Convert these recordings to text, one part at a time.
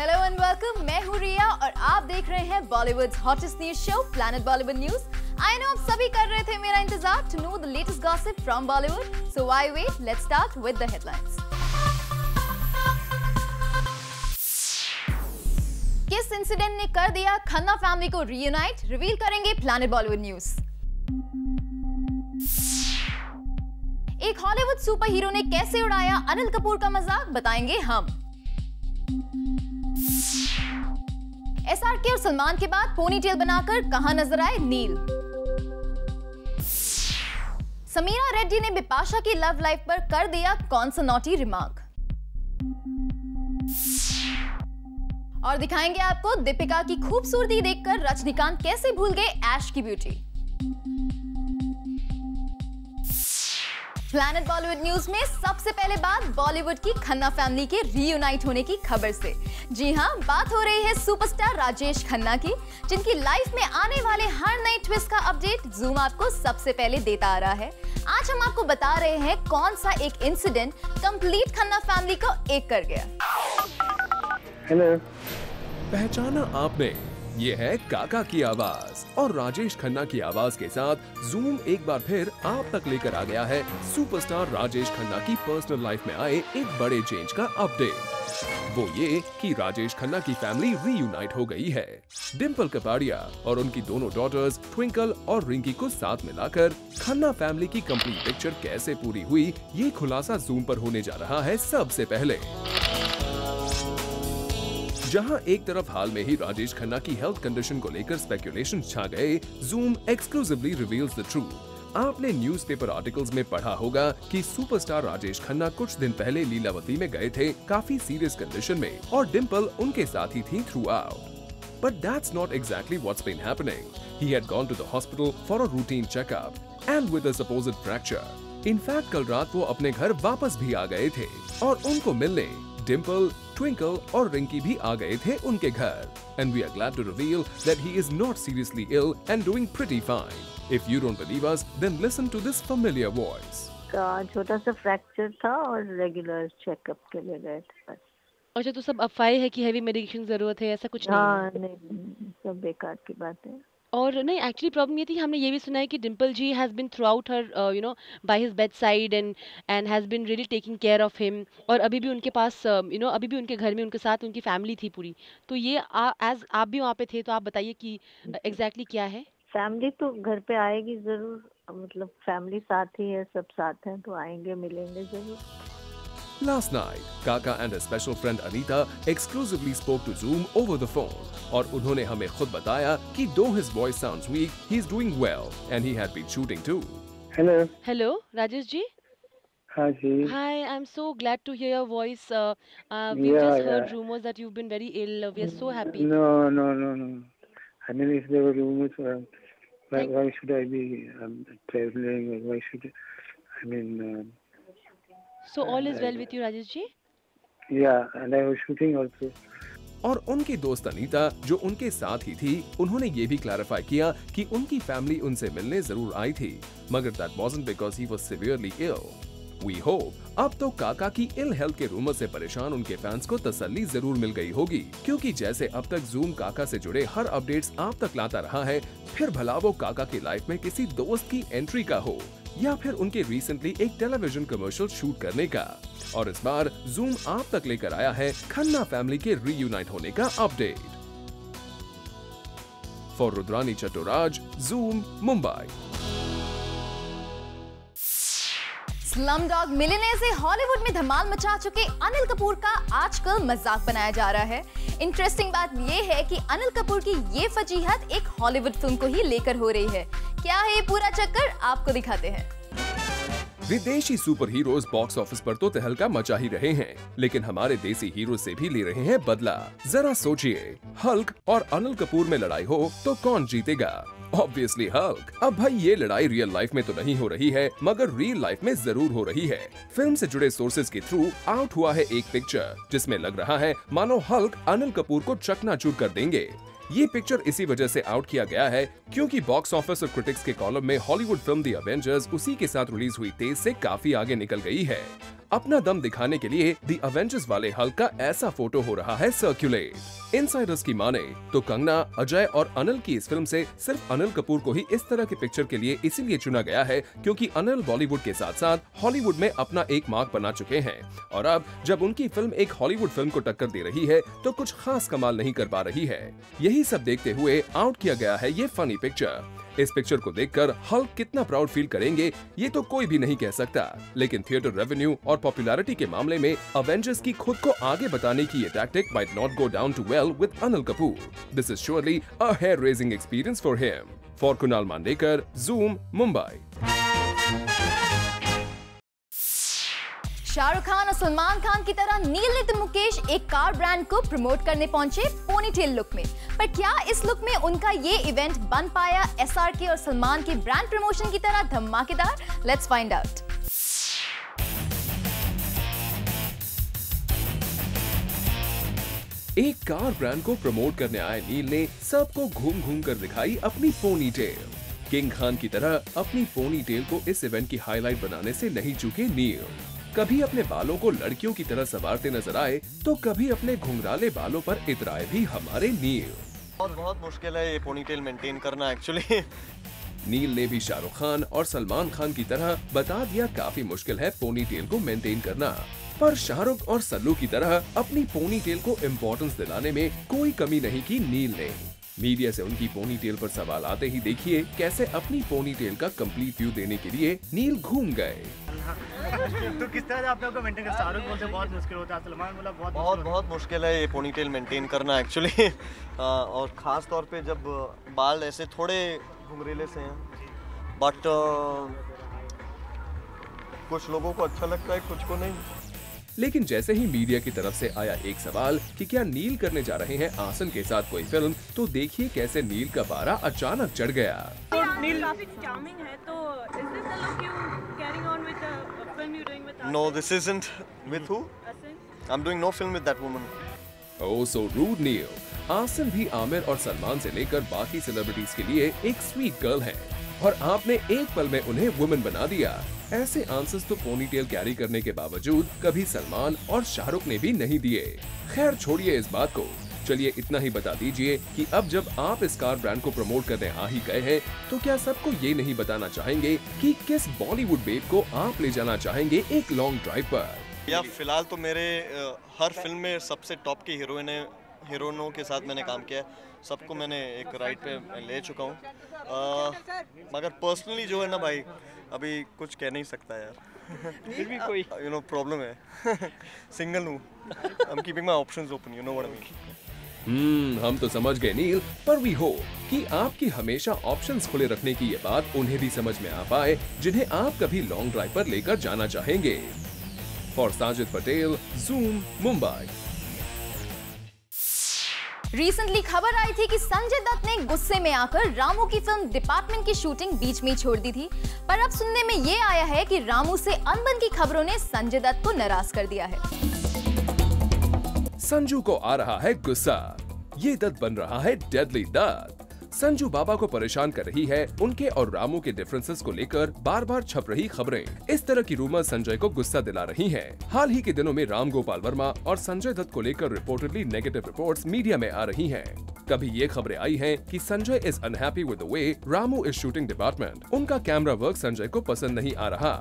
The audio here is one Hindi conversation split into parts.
हेलो एंड वेलकम, मैं हूँ रिया और आप देख रहे हैं Bollywood hottest news show planet Bollywood news. I know आप सभी कर रहे थे मेरा इंतजार to know the latest gossip from Bollywood, so why wait, let's start with the headlines. किस इंसिडेंट ने कर दिया खन्ना फैमिली को रीयूनाइट, रिवील करेंगे प्लैनेट बॉलीवुड न्यूज। एक हॉलीवुड सुपर हीरो ने कैसे उड़ाया अनिल कपूर का मजाक, बताएंगे हम। एसआरके और सलमान के बाद पोनीटेल बनाकर कहां नजर आए नील। समीरा रेड्डी ने बिपाशा की लव लाइफ पर कर दिया कौन सा नॉटी रिमार्क। और दिखाएंगे आपको दीपिका की खूबसूरती देखकर रजनीकांत कैसे भूल गए ऐश की ब्यूटी। प्लैनेट बॉलीवुड न्यूज में सबसे पहले बात बॉलीवुड की खन्ना फैमिली के रीयूनाइट होने की खबर से। जी हां, बात हो रही है सुपरस्टार राजेश खन्ना की, जिनकी लाइफ में आने वाले हर नए ट्विस्ट का अपडेट जूम आपको सबसे पहले देता आ रहा है। आज हम आपको बता रहे हैं कौन सा एक इंसिडेंट कंप्लीट खन्ना फैमिली को एक कर गया। हेलो, पहचाना आपने? ये है काका की आवाज और राजेश खन्ना की आवाज के साथ जूम एक बार फिर आप तक लेकर आ गया है सुपरस्टार राजेश खन्ना की पर्सनल लाइफ में आए एक बड़े चेंज का अपडेट। वो ये कि राजेश खन्ना की फैमिली रीयूनाइट हो गई है। डिम्पल कपाड़िया और उनकी दोनों डॉटर्स ट्विंकल और रिंकी को साथ मिलाकर खन्ना फैमिली की कंप्लीट पिक्चर कैसे पूरी हुई, ये खुलासा जूम पर होने जा रहा है सबसे पहले। जहां एक तरफ हाल में ही राजेश खन्ना की हेल्थ कंडीशन को लेकर स्पेकुलेशन छा गए, zoom exclusively reveals the truth. आपने न्यूज़पेपर आर्टिकल्स में पढ़ा होगा कि सुपरस्टार राजेश खन्ना कुछ दिन पहले लीलावती में गए थे काफी सीरियस कंडीशन में और डिम्पल उनके साथ ही थी through out. But that's not exactly what's been happening. He had gone to the hospital for a routine checkup and with a supposed fracture. In fact, कल रात वो अपने घर वापस भी आ गए थे और उनको मिलने डिम्पल, ट्विंकल और रिंकी भी आ गए थे उनके घर। And we are glad to reveal that he is not seriously ill and doing pretty fine. If you don't believe us, then listen to this familiar voice. का छोटा सा फ्रैक्चर था और रेगुलर चेकअप के लिए गए थे बस। अच्छा, तो सब अफवाहें है कि हेवी मेडिकेशन जरूरत है, ऐसा कुछ नहीं है? हाँ, नहीं, सब बेकार की बात है। और नहीं, एक्चुअली प्रॉब्लम ये थी, हमने ये भी सुना है कि Dimple ji has been throughout her by his bedside and has been really taking care of him. और अभी भी उनके पास अभी भी उनके घर में उनके साथ उनकी फैमिली थी पूरी। तो ये एज आप भी वहाँ पे थे, तो आप बताइए कि एग्जैक्टली क्या है। फैमिली तो घर पे आएगी जरूर, मतलब फैमिली साथ ही है, सब साथ हैं तो आएंगे, मिलेंगे जरूर। Last night, Kaka and his special friend Anita exclusively spoke to Zoom over the phone और उन्होंने हमें खुद बताया कि though his voice sounds weak, he's doing well and he had been shooting too. Hello. Hello Rajesh ji. हाँ जी। Hi, I'm so glad to hear your voice. We've just heard rumors that you've been very ill. We are so happy. No. I mean, if there were rumors, why should I be traveling? Or why should I mean? So all is well with you, Rajesh ji? Yeah, and I was shooting also. और उनकी दोस्त अनीता जो उनके साथ ही थी, उन्होंने ये भी क्लैरिफाई किया कि उनकी फैमिली उनसे मिलने जरूर आई थी, मगर that wasn't because he was severely ill. We hope अब तो काका की इल हेल्थ के रूमर से परेशान उनके फैंस को तसल्ली जरूर मिल गई होगी, क्योंकि जैसे अब तक जूम काका से जुड़े हर अपडेट्स आप तक लाता रहा है, फिर भला वो काका की लाइफ में किसी दोस्त की एंट्री का हो या फिर उनके रिसेंटली एक टेलीविजन कमर्शियल शूट करने का। और इस बार जूम आप तक लेकर आया है खन्ना फैमिली के रीयूनाइट होने का update. For Rudrani Chattoraj, zoom, Mumbai. Slumdog millionaire से हॉलीवुड में धमाल मचा चुके अनिल कपूर का आजकल मजाक बनाया जा रहा है। इंटरेस्टिंग बात ये है कि अनिल कपूर की ये फजीहत एक हॉलीवुड फिल्म को ही लेकर हो रही है। क्या है ये पूरा चक्कर, आपको दिखाते हैं। विदेशी सुपर हीरोज बॉक्स ऑफिस पर तो तहलका मचा ही रहे हैं, लेकिन हमारे देसी हीरो से भी ले रहे हैं बदला। जरा सोचिए, हल्क और अनिल कपूर में लड़ाई हो तो कौन जीतेगा? Obviously Hulk. अब भाई ये लड़ाई रियल लाइफ में तो नहीं हो रही है, मगर रियल लाइफ में जरूर हो रही है। फिल्म से जुड़े सोर्सेज के थ्रू आउट हुआ है एक पिक्चर जिसमें लग रहा है मानो हल्क अनिल कपूर को चकनाचूर कर देंगे। ये पिक्चर इसी वजह से आउट किया गया है क्योंकि बॉक्स ऑफिस और क्रिटिक्स के कॉलम में हॉलीवुड फिल्म द एवेंजर्स उसी के साथ रिलीज हुई तेज से काफी आगे निकल गई है। अपना दम दिखाने के लिए द एवेंजर्स वाले हल्क का ऐसा फोटो हो रहा है सर्कुलेट। इनसाइडर्स की माने तो कंगना, अजय और अनिल की इस फिल्म से सिर्फ अनिल कपूर को ही इस तरह के पिक्चर के लिए इसीलिए चुना गया है क्योंकि अनिल बॉलीवुड के साथ साथ हॉलीवुड में अपना एक मार्क बना चुके हैं और अब जब उनकी फिल्म एक हॉलीवुड फिल्म को टक्कर दे रही है तो कुछ खास कमाल नहीं कर पा रही है। यही सब देखते हुए आउट किया गया है ये फनी पिक्चर। इस पिक्चर को देखकर हल्क कितना प्राउड फील करेंगे ये तो कोई भी नहीं कह सकता, लेकिन थिएटर रेवेन्यू और पॉपुलैरिटी के मामले में अवेंजर्स की खुद को आगे बताने की ये tactic might not go down too well with Anil Kapoor. This is surely a hair raising experience for him. For Kunal Mandekar, zoom, Mumbai. Shahrukh Khan और सलमान खान की तरह नील नितिन मुकेश एक कार ब्रांड को प्रमोट करने पहुंचे पोनीटेल लुक में। पर क्या इस लुक में उनका ये इवेंट बन पाया एसआरके और सलमान के ब्रांड प्रमोशन की तरह धमाकेदार? Let's find out. एक कार ब्रांड को प्रमोट करने आए नील ने सबको घूम घूम कर दिखाई अपनी पोनीटेल। किंग खान की तरह अपनी पोनीटेल को इस इवेंट की हाईलाइट बनाने से नहीं चूके नील। कभी अपने बालों को लड़कियों की तरह संवारते नजर आए तो कभी अपने घुंघराले बालों पर इतराए भी हमारे नील। और बहुत मुश्किल है ये पोनीटेल मेंटेन करना एक्चुअली। नील ने भी शाहरुख खान और सलमान खान की तरह बता दिया काफी मुश्किल है पोनीटेल को मेंटेन करना, पर शाहरुख और सल्लू की तरह अपनी पोनीटेल को इम्पोर्टेंस दिलाने में कोई कमी नहीं की नील ने। मीडिया से उनकी पोनीटेल पर सवाल आते ही देखिए कैसे अपनी पोनीटेल का कंप्लीट व्यू देने के लिए नील घूम गए। तो किस तरह से आप लोगों को मेंटेन कर? शाहरुख बोलते बहुत मुश्किल होता है, सलमान बोला बहुत मुश्किल है ये पोनीटेल मेंटेन करना एक्चुअली। और खास तौर पे जब बाल ऐसे थोड़े घुंघरेले से हैं, बट कुछ लोगों को अच्छा लगता है, कुछ को नहीं। लेकिन जैसे ही मीडिया की तरफ से आया एक सवाल कि क्या नील करने जा रहे हैं आसन के साथ कोई फिल्म, तो देखिए कैसे नील का पारा अचानक चढ़ गया। नील काफी चार्मिंग है, तो is this the look you carrying on with the film you're doing with Asin? No, this isn't with who? Asin? I'm doing no film with that woman. Oh, so rude, नील। आसन भी आमिर और सलमान से लेकर बाकी सेलिब्रिटीज के लिए एक स्वीट गर्ल है और आपने एक पल में उन्हें वुमेन बना दिया। ऐसे आंसर्स तो पोनीटेल कैरी करने के बावजूद कभी सलमान और शाहरुख ने भी नहीं दिए। खैर छोड़िए इस बात को, चलिए इतना ही बता दीजिए कि अब जब आप इस कार ब्रांड को प्रमोट करने आ ही गए हैं तो क्या सबको ये नहीं बताना चाहेंगे कि किस बॉलीवुड बेब को आप ले जाना चाहेंगे एक लॉन्ग ड्राइव पर? या फिलहाल तो मेरे हर फिल्म में सबसे टॉप की हीरोइनों के साथ मैंने काम किया है, सबको मैंने एक राइड पे ले चुका हूँ। मगर पर्सनली जो है ना भाई, अभी कुछ कह नहीं सकता यार। फिर भी कोई प्रॉब्लम है। सिंगल हूँ, I am keeping my options open, you know what I mean. हम तो समझ गए नील, पर वी होप कि आपकी हमेशा ऑप्शंस खुले रखने की ये बात उन्हें भी समझ में आ पाए जिन्हें आप कभी लॉन्ग ड्राइव पर लेकर जाना चाहेंगे। For Sajid Patel, zoom, Mumbai. Recently खबर आई थी कि संजय दत्त ने गुस्से में आकर रामू की फिल्म डिपार्टमेंट की शूटिंग बीच में ही छोड़ दी थी, पर अब सुनने में ये आया है कि रामू से अनबन की खबरों ने संजय दत्त को नाराज कर दिया है। संजू को आ रहा है गुस्सा, ये दत्त बन रहा है डेडली दत्त। संजू बाबा को परेशान कर रही है उनके और रामू के डिफरेंसेस को लेकर बार बार छप रही खबरें। इस तरह की रूमर संजय को गुस्सा दिला रही हैं। हाल ही के दिनों में राम गोपाल वर्मा और संजय दत्त को लेकर रिपोर्टेडली नेगेटिव रिपोर्ट्स मीडिया में आ रही हैं। कभी ये खबरें आई हैं कि Sanjay is unhappy with the way Ramu is shooting department, उनका कैमरा वर्क संजय को पसंद नहीं आ रहा,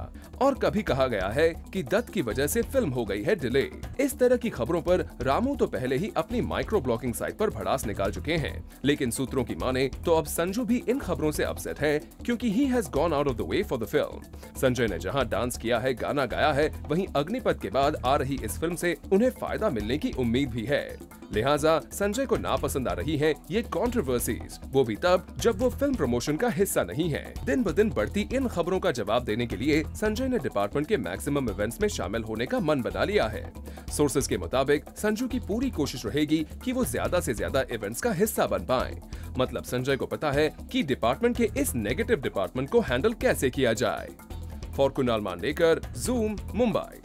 और कभी कहा गया है कि दत्त की वजह से फिल्म हो गई है डिले। इस तरह की खबरों पर रामू तो पहले ही अपनी माइक्रो ब्लॉगिंग साइट पर भड़ास निकाल चुके हैं, लेकिन सूत्रों की माने तो अब संजू भी इन खबरों से अपसेट है क्योंकि he has gone out of the way for the film. Sanjay ने जहां डांस किया है, गाना गाया है, वहीं अग्निपथ के बाद आ रही इस फिल्म से उन्हें फायदा मिलने की उम्मीद भी है। लिहाजा संजय को नापसंद आ रही हैं ये कंट्रोवर्सीज, वो भी तब जब वो फिल्म प्रमोशन का हिस्सा नहीं है। दिन ब दिन बढ़ती इन खबरों का जवाब देने के लिए संजय ने डिपार्टमेंट के मैक्सिमम इवेंट्स में शामिल होने का मन बना लिया है। सोर्सेज के मुताबिक संजू की पूरी कोशिश रहेगी कि वो ज्यादा से ज्यादा इवेंट्स का हिस्सा बन पाए। मतलब संजय को पता है कि डिपार्टमेंट के इस नेगेटिव डिपार्टमेंट को हैंडल कैसे किया जाए। For Kunal Mandekar, zoom, Mumbai.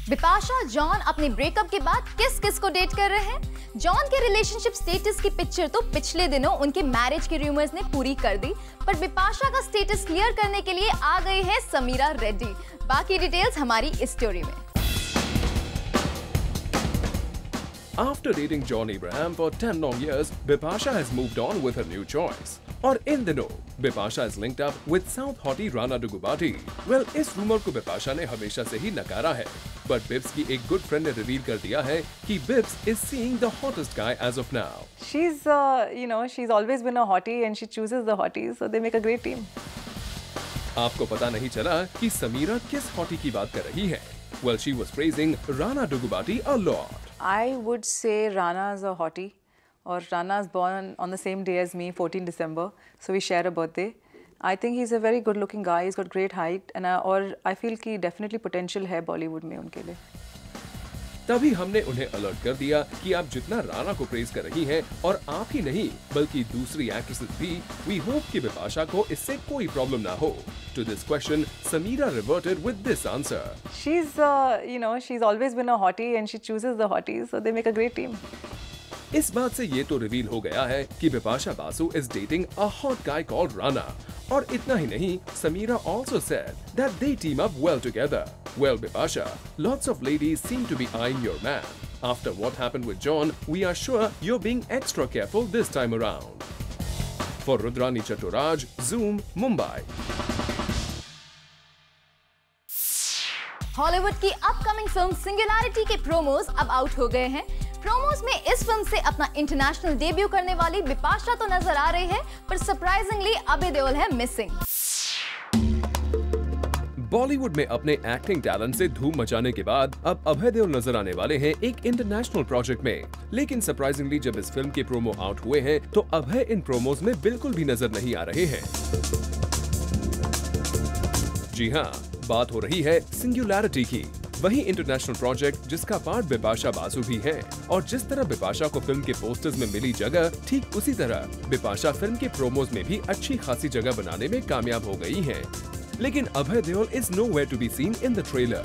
Bipasha John अपने ब्रेकअप के बाद किस किस को डेट कर रहे हैं? जॉन के रिलेशनशिप स्टेटस की पिक्चर तो पिछले दिनों उनके मैरिज के रूमर्स ने पूरी कर दी, पर बिपाशा का स्टेटस क्लियर करने के लिए आ गई है समीरा रेड्डी। बाकी डिटेल्स हमारी इस स्टोरी में। After dating John Abraham for 10 long years, Bipasha has moved on with her new choice. और इन दिनों Bipasha is linked up with South hottie Rana Dugubati. Well, इस रूमर को Bipasha ने हमेशा से ही नकारा है, but Bips की एक गुड फ्रेंड ने रिवील कर दिया है कि Bips is seeing the hottest guy as of now. She's, she's always been a hottie and she chooses the hotties, so they make a great team. आपको पता नहीं चला कि समीरा किस हॉटी की बात कर रही है? Well, she was praising Rana Dugubati a lot. I would say Rana is a hottie, or Rana is born on the same day as me, 14 December, so we share a birthday. I think he's a very good-looking guy. He's got great height, and I feel कि definitely potential है Bollywood में उनके लिए. तभी हमने उन्हें अलर्ट कर दिया कि आप जितना राणा को प्रेज कर रही हैं, और आप ही नहीं बल्कि दूसरी एक्ट्रेसेस भी, वी होप कि बिपाशा को इससे कोई प्रॉब्लम ना हो। To this question, Sameera reverted with this answer. She's, she's always been a hottie and she chooses the hotties, so they make a great team. इस बात से ये तो रिवील हो गया है कि Bipasha Basu is dating a hot guy called Rana. और इतना ही नहीं, Sameera also said that they team up well together. Well, Bipasha, lots of ladies seem to be eyeing your man. After what happened with John, we are sure you're being extra careful this time around. For Rudrani Chaturaj, Zoom, Mumbai. Hollywood की अपकमिंग फिल्म सिंगुलैरिटी के प्रोमोज अब आउट हो गए हैं। प्रोमोज में इस फिल्म से अपना इंटरनेशनल डेब्यू करने वाली बिपाशा तो नजर आ रही है, पर सरप्राइजिंगली अभय देओल है मिसिंग। बॉलीवुड में अपने एक्टिंग टैलेंट से धूम मचाने के बाद अब अभय देओल नजर आने वाले हैं एक इंटरनेशनल प्रोजेक्ट में। लेकिन सरप्राइजिंगली जब इस फिल्म के प्रोमो आउट हुए हैं तो अभय इन प्रोमोज में बिल्कुल भी नजर नहीं आ रहे हैं। जी हाँ, बात हो रही है सिंगुलैरिटी की, वही इंटरनेशनल प्रोजेक्ट जिसका पार्ट बिपाशा बासु भी है। और जिस तरह बिपाशा को फिल्म के पोस्टर्स में मिली जगह, ठीक उसी तरह बिपाशा फिल्म के प्रोमोज में भी अच्छी खासी जगह बनाने में कामयाब हो गई हैं। लेकिन Abhay Deol is nowhere to be seen in the trailer.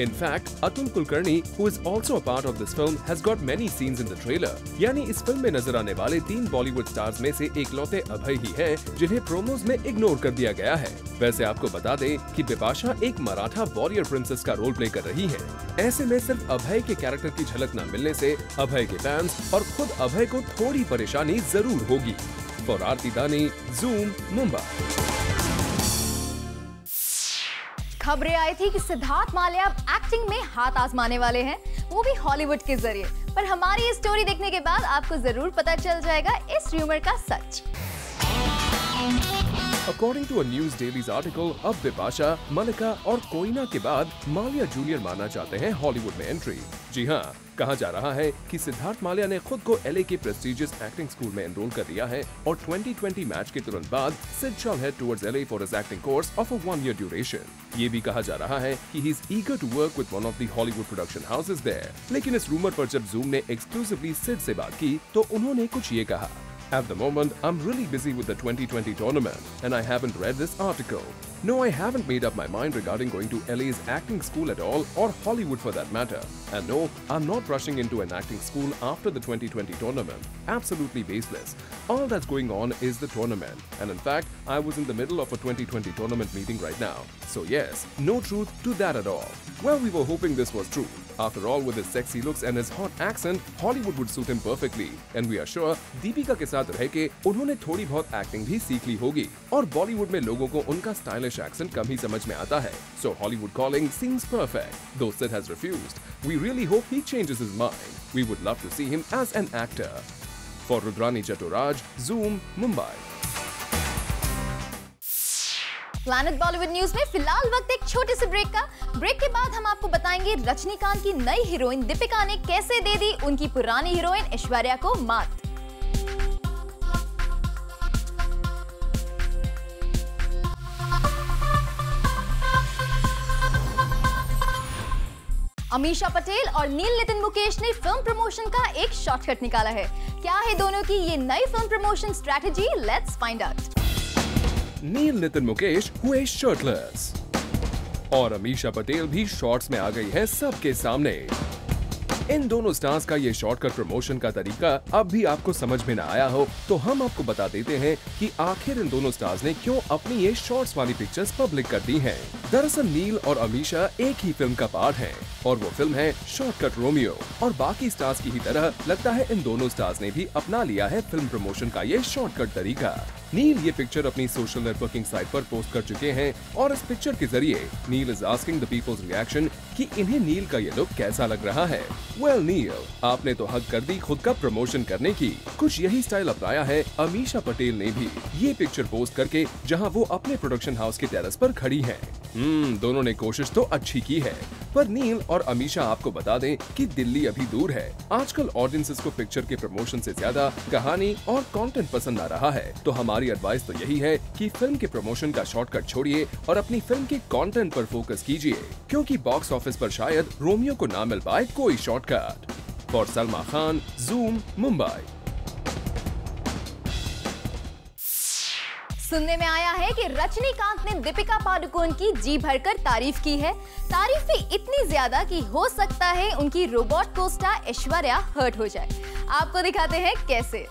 In fact, Atul Kulkarni, who is also a part of this film, has got many scenes in the trailer. यानी इस फिल्म में नजर आने वाले 3 बॉलीवुड स्टार्स में से एकलौते अभय ही हैं, जिन्हें प्रोमोज में इग्नोर कर दिया गया है। वैसे आपको बता दें कि बिपाशा एक मराठा वॉरियर प्रिंसेस का रोल प्ले कर रही है। ऐसे में सिर्फ अभय के कैरेक्टर की झलक न मिलने से अभय के फैंस और खुद अभय को थोड़ी परेशानी जरूर होगी। फॉर आरती दानी, Zoom, मुंबई। खबरें आई थी कि सिद्धार्थ माल्या अब एक्टिंग में हाथ आजमाने वाले हैं, वो भी हॉलीवुड के जरिए। पर हमारी ये स्टोरी देखने के बाद आपको जरूर पता चल जाएगा इस रूमर का सच। According to a News Daily's article, अब बिपाशा, मलिका और कोइना के बाद माल्या जूनियर मानना चाहते हैं हॉलीवुड में एंट्री। जी हाँ, कहा जा रहा है कि सिद्धार्थ माल्या ने खुद को LA के प्रेस्टिजियस एक्टिंग स्कूल में एनरोल कर दिया है और 2020 मैच के तुरंत बाद Sid shall head towards LA for his acting course of a 1-year duration. ये भी कहा जा रहा है कि he is eager to work with one of the Hollywood production houses there. लेकिन इस रूमर पर जब Zoom ने एक्सक्लूसिवली सिड से बात की तो उन्होंने कुछ ये कहा। At the moment, I'm really busy with the 2020 tournament, and I haven't read this article. No, I haven't made up my mind regarding going to LA's acting school at all, or Hollywood for that matter. And no, I'm not rushing into an acting school after the 2020 tournament. Absolutely baseless. All that's going on is the tournament. And in fact, I was in the middle of a 2020 tournament meeting right now. So yes, no truth to that at all. Well, we were hoping this was true. After all, with his sexy looks and his hot accent, Hollywood would suit him perfectly. And we are sure, Deepika के साथ रह के उन्होंने थोड़ी बहुत एक्टिंग भी सीख ली होगी। और बॉलीवुड में लोगों को उनका स्टाइलिश एक्सेंट कम ही समझ में आता है। So Hollywood calling seems perfect. Though Sid has refused, we really hope he changes his mind. We would love to see him as an actor. For Rudrani Chaturaj, Zoom, Mumbai. Planet Bollywood news में फिलहाल वक्त एक छोटे से ब्रेक का। ब्रेक के बाद हम आपको बताएंगे रजनीकांत की नई हीरोइन दीपिका ने कैसे दे दी उनकी पुरानी हीरोइन ऐश्वर्या को मात। अमीषा पटेल और नील नितिन मुकेश ने फिल्म प्रमोशन का एक शॉर्टकट निकाला है। क्या है दोनों की ये नई film promotion strategy? Let's find out. Neil Nitin Mukesh, who is shirtless. और अमीषा पटेल भी शॉर्ट्स में आ गई है सबके सामने। इन दोनों स्टार्स का ये शॉर्टकट प्रमोशन का तरीका अब भी आपको समझ में न आया हो तो हम आपको बता देते हैं कि आखिर इन दोनों स्टार्स ने क्यों अपनी ये शॉर्ट्स वाली पिक्चर्स पब्लिक कर दी हैं। दरअसल नील और अमीषा एक ही फिल्म का पार्ट हैं और वो फिल्म है शॉर्टकट रोमियो। और बाकी स्टार्स की ही तरह लगता है इन दोनों स्टार्स ने भी अपना लिया है फिल्म प्रमोशन का ये शॉर्टकट तरीका। नील ये पिक्चर अपनी सोशल नेटवर्किंग साइट पर पोस्ट कर चुके हैं और इस पिक्चर के जरिए Neel is asking the peoples reaction कि इन्हें नील का ये लुक कैसा लग रहा है। वेल नील, आपने तो हद कर दी खुद का प्रमोशन करने की। कुछ यही स्टाइल अपनाया है अमीषा पटेल ने भी ये पिक्चर पोस्ट करके, जहां वो अपने प्रोडक्शन हाउस के टेरेस पर खड़ी हैं। दोनों ने कोशिश तो अच्छी की है, पर नील और अमीषा आपको बता दें कि दिल्ली अभी दूर है। आजकल ऑडियंसेस को पिक्चर के प्रमोशन से ज्यादा कहानी और कंटेंट पसंद आ रहा है, तो हमारी एडवाइस तो यही है कि फिल्म के प्रमोशन का शॉर्टकट छोड़िए और अपनी फिल्म के कंटेंट पर फोकस कीजिए, क्योंकि बॉक्स ऑफिस पर शायद रोमियो को ना मिल पाए कोई shortcut. For Salma Khan, zoom, Mumbai. सुनने में आया है कि रजनीकांत ने दीपिका पादुकोण की जी भरकर तारीफ की है। तारीफ भी इतनी ज्यादा कि हो सकता है उनकी रोबोट को स्टार ऐश्वर्या हर्ट हो जाए। आपको दिखाते हैं कैसे।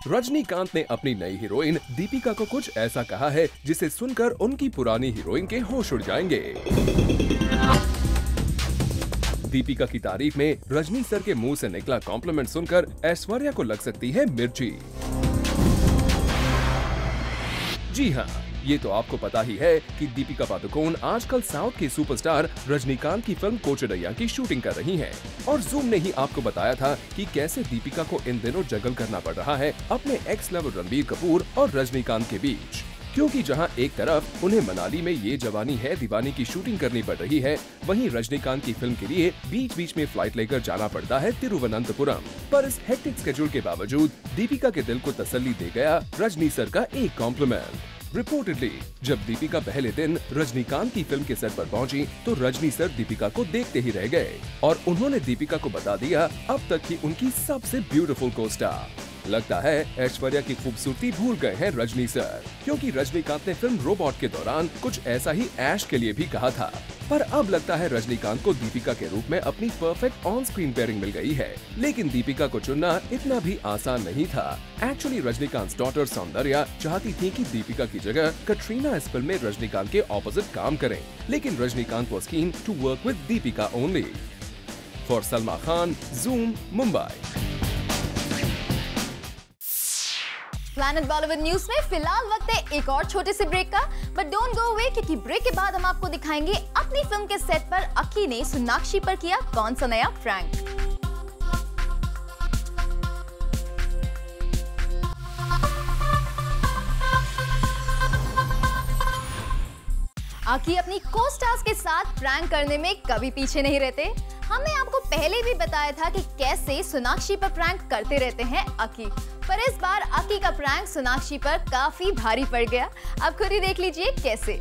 रजनीकांत ने अपनी नई हीरोइन दीपिका को कुछ ऐसा कहा है जिसे सुनकर उनकी पुरानी हीरोइन के होश उड़ जाएंगे। दीपिका की तारीफ में रजनी सर के मुंह से निकला कॉम्प्लीमेंट सुनकर ऐश्वर्या को लग सकती है मिर्ची। जी हाँ, ये तो आपको पता ही है कि दीपिका पादुकोण आजकल साउथ के सुपरस्टार रजनीकांत की फिल्म कोचडैया की शूटिंग कर रही हैं। और जूम ने ही आपको बताया था कि कैसे दीपिका को इन दिनों जगल करना पड़ रहा है अपने एक्स लेवल रणबीर कपूर और रजनीकांत के बीच, क्योंकि जहां एक तरफ उन्हें मनाली में ये जवानी है दीवानी की शूटिंग करनी पड़ रही है, वहीं रजनीकांत की फिल्म के लिए बीच बीच में फ्लाइट लेकर जाना पड़ता है तिरुवनंतपुरम। पर इस हेक्टिक स्केड्यूल के बावजूद दीपिका के दिल को तसल्ली दे गया रजनी सर का एक कॉम्प्लीमेंट। रिपोर्टेडली जब दीपिका पहले दिन रजनीकांत की फिल्म के सेट पर पहुंची तो रजनी सर दीपिका को देखते ही रह गए और उन्होंने दीपिका को बता दिया अब तक की उनकी सबसे ब्यूटीफुल को स्टार। लगता है ऐश्वर्या की खूबसूरती भूल गए हैं रजनी सर, क्योंकि रजनीकांत ने फिल्म रोबोट के दौरान कुछ ऐसा ही ऐश के लिए भी कहा था। पर अब लगता है रजनीकांत को दीपिका के रूप में अपनी परफेक्ट ऑन स्क्रीन पेयरिंग मिल गई है, लेकिन दीपिका को चुनना इतना भी आसान नहीं था। एक्चुअली रजनीकांत डॉटर सौंदर्या चाहती थी कि दीपिका की जगह कटरीना इस फिल्म में रजनीकांत के ऑपोजिट काम करें, लेकिन Rajinikanth was keen to work with Deepika only. For Salma Khan, zoom, Mumbai. Planet Bollywood news में फिलहाल वक्त है एक और छोटे से ब्रेक का, बट डोंट गो अवे, क्योंकि ब्रेक के बाद हम आपको दिखाएंगे अपनी फिल्म के सेट पर अक्की ने सोनाक्षी पर किया कौन सा नया प्रैंक। अक्की अपनी को स्टार्स के साथ प्रैंक करने में कभी पीछे नहीं रहते। हमने आपको पहले भी बताया था कि कैसे सोनाक्षी पर प्रैंक करते रहते हैं अक्की, पर इस बार अक्की का प्रैंक सोनाक्षी पर काफी भारी पड़ गया। आप खुद ही देख लीजिए कैसे।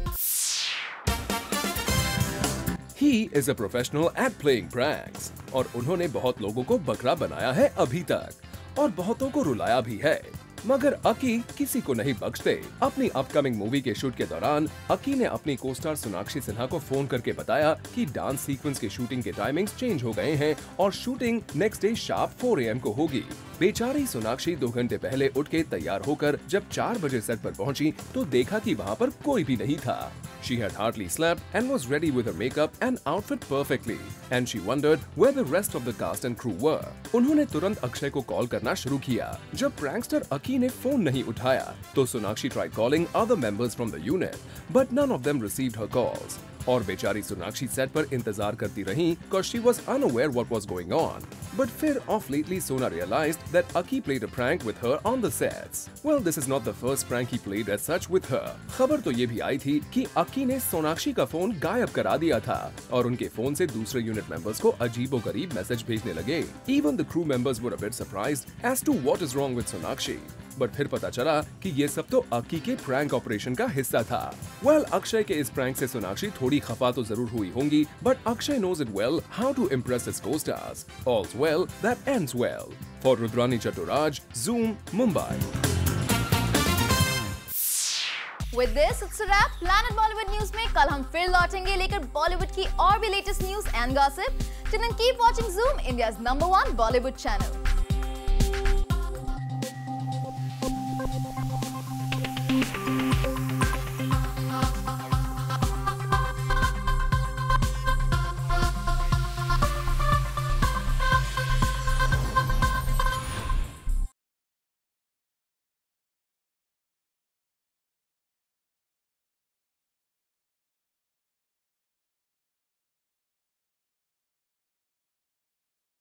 He is a professional at playing pranks और उन्होंने बहुत लोगों को बकरा बनाया है अभी तक और बहुतों को रुलाया भी है, मगर अक्की किसी को नहीं बख्शते। अपनी अपकमिंग मूवी के शूट के दौरान अक्की ने अपनी को स्टार सोनाक्षी सिन्हा को फोन करके बताया कि डांस सीक्वेंस के शूटिंग के टाइमिंग्स चेंज हो गए हैं और shooting next day sharp 4 AM को होगी। बेचारी सोनाक्षी 2 घंटे पहले उठ के तैयार होकर जब 4 बजे सेट पर पहुंची तो देखा कि वहां पर कोई भी नहीं था। She had hardly slept and was ready with her makeup and outfit perfectly, and she wondered where the rest of the cast and crew were. उन्होंने तुरंत अक्षय को कॉल करना शुरू किया। जब प्रैंकस्टर अक्की ने फोन नहीं उठाया तो Sonakshi tried calling other members from the unit, but none of them received her calls. और बेचारी सोनाक्षी सेट पर इंतजार करती रही because she was unaware what was going on. But फिर off lately Sona realized that Aki played a prank with her on the sets. Well, this is not the first prank he played as such with her. खबर तो ये भी आई थी कि अक्की ने सोनाक्षी का फोन गायब करा दिया था और उनके फोन से दूसरे यूनिट मेंबर्स को अजीबोगरीब मैसेज भेजने लगे। Even the crew members were a bit surprised as to what is wrong with Sonakshi. But फिर पता चला कि ये सब तो अक्की के प्रैंक ऑपरेशन का हिस्सा था। वेल, अक्षय के इस प्रैंक से सोनाक्षी थोड़ी खफा तो जरूर हुई होंगी, but Akshay knows it well how to impress his co-stars. All's well that ends well. For Rudrani Chaturaj, Zoom, Mumbai. With this, it's a wrap. Planet Bollywood News में कल हम फिर लौटेंगे लेकर बॉलीवुड की और भी latest news and gossip. Till then, keep watching Zoom, India's #1 Bollywood channel.